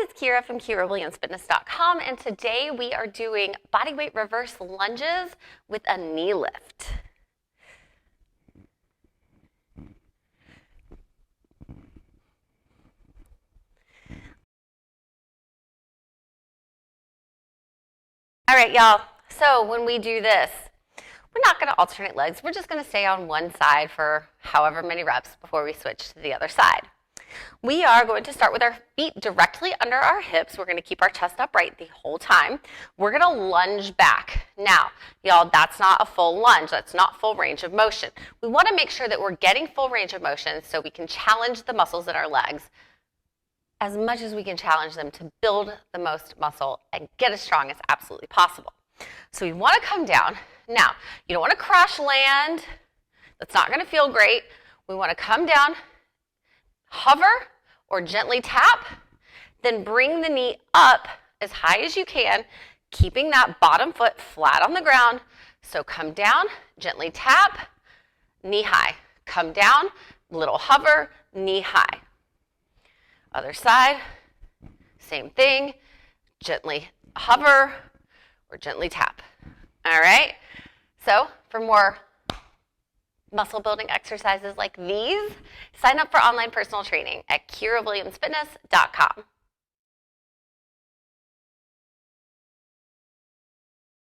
it's Kyra from KyraWilliamsFitness.com, and today we are doing bodyweight reverse lunges with a knee lift. All right, y'all, so when we do this, we're not going to alternate legs. We're just going to stay on one side for however many reps before we switch to the other side. We are going to start with our feet directly under our hips. We're going to keep our chest upright the whole time. We're going to lunge back. Now, y'all, that's not a full lunge. That's not full range of motion. We want to make sure that we're getting full range of motion so we can challenge the muscles in our legs as much as we can challenge them to build the most muscle and get as strong as absolutely possible. So we want to come down. Now, you don't want to crash land. That's not going to feel great. We want to come down, hover or gently tap, then bring the knee up as high as you can, keeping that bottom foot flat on the ground. So come down, gently tap, knee high. Come down, little hover, knee high. Other side, same thing, gently hover or gently tap. All right, so for more muscle building exercises like these, sign up for online personal training at KyraWilliamsFitness.com.